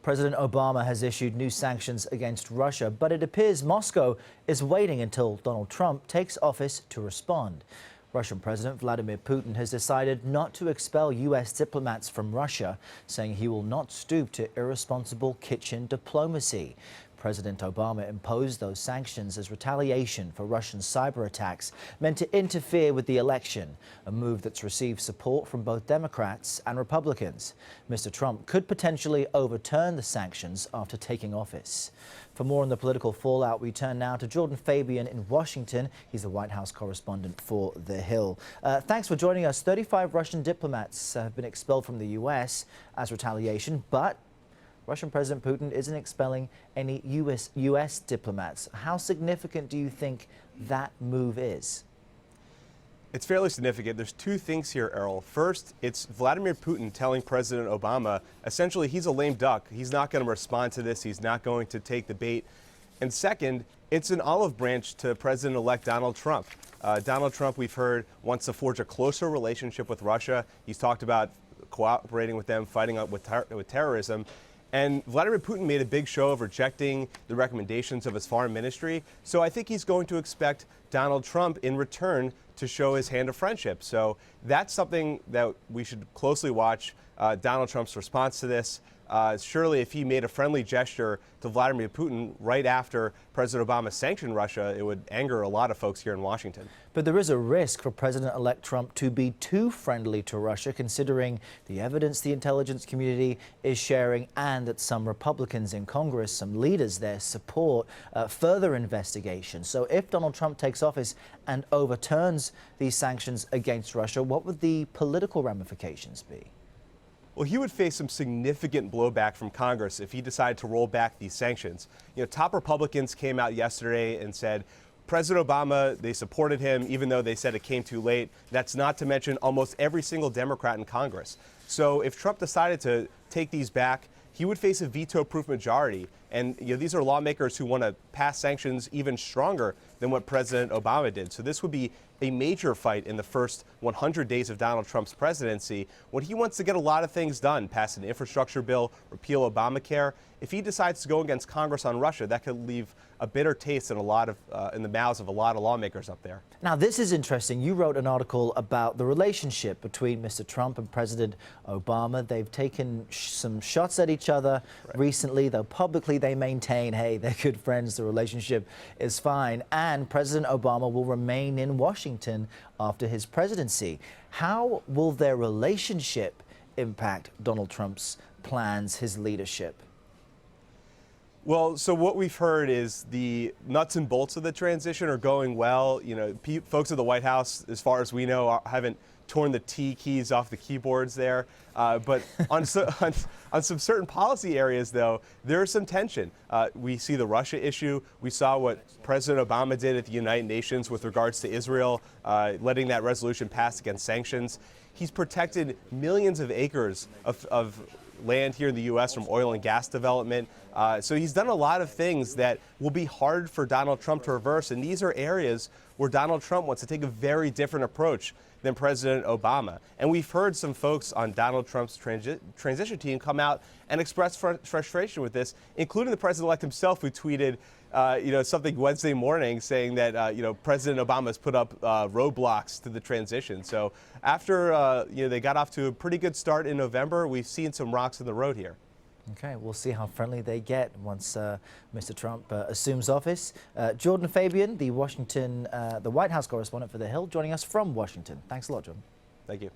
President Obama has issued new sanctions against Russia, but it appears Moscow is waiting until Donald Trump takes office to respond. Russian President Vladimir Putin has decided not to expel U.S. diplomats from Russia, saying he will not stoop to irresponsible kitchen diplomacy. President Obama imposed those sanctions as retaliation for Russian cyber attacks meant to interfere with the election, a move that's received support from both Democrats and Republicans. Mr. Trump could potentially overturn the sanctions after taking office. For more on the political fallout, we turn now to Jordan Fabian in Washington. He's the White House correspondent for The Hill. Thanks for joining us. 35 Russian diplomats have been expelled from the U.S. as retaliation, but Russian President Putin isn't expelling any U.S. diplomats. How significant do you think that move is? It's fairly significant. There's two things here, Errol. First, it's Vladimir Putin telling President Obama, essentially, he's a lame duck. He's not going to respond to this. He's not going to take the bait. And second, it's an olive branch to President-elect Donald Trump. Donald Trump, we've heard, wants to forge a closer relationship with Russia. He's talked about cooperating with them, fighting with terrorism. And Vladimir Putin made a big show of rejecting the recommendations of his foreign ministry. So I think he's going to expect Donald Trump in return to show his hand of friendship. So that's something that we should closely watch, Donald Trump's response to this. Surely if he made a friendly gesture to Vladimir Putin right after President Obama sanctioned Russia, it would anger a lot of folks here in Washington. But there is a risk for President-elect Trump to be too friendly to Russia, considering the evidence the intelligence community is sharing and that some Republicans in Congress, some leaders there, support further investigation. So if Donald Trump takes office and overturns these sanctions against Russia, what would the political ramifications be? Well, he would face some significant blowback from Congress if he decided to roll back these sanctions. Top Republicans came out yesterday and said President Obama, they supported him, even though they said it came too late. That's not to mention almost every single Democrat in Congress. So if Trump decided to take these back, he would face a veto-proof majority. And these are lawmakers who want to pass sanctions even stronger than what President Obama did. So this would be a major fight in the first 100 days of Donald Trump's presidency, when he wants to get a lot of things done, pass an infrastructure bill, repeal Obamacare. If he decides to go against Congress on Russia, that could leave a bitter taste in in the mouths of a lot of lawmakers up there. Now, this is interesting. You wrote an article about the relationship between Mr. Trump and President Obama. They've taken some shots at each other recently, though publicly they maintain, hey, they're good friends, the relationship is fine, and President Obama will remain in Washington after his presidency. How will their relationship impact Donald Trump's plans, his leadership? Well, so what we've heard is the nuts and bolts of the transition are going well. Folks at the White House, as far as we know, haven't torn the T keys off the keyboards there. But on some certain policy areas, though, there is some tension. We see the Russia issue. We saw what President Obama did at the United Nations with regards to Israel, letting that resolution pass against sanctions. He's protected millions of acres of land here in the U.S. from oil and gas development. So he's done a lot of things that will be hard for Donald Trump to reverse. And these are areas where Donald Trump wants to take a very different approach than President Obama. And we've heard some folks on Donald Trump's transition team come out and express frustration with this, including the president-elect himself, who tweeted something Wednesday morning saying that, President Obama's put up roadblocks to the transition. So after, they got off to a pretty good start in November, we've seen some rocks in the road here. Okay, we'll see how friendly they get once Mr. Trump assumes office. Jordan Fabian, the White House correspondent for The Hill, joining us from Washington. Thanks a lot, Jordan. Thank you.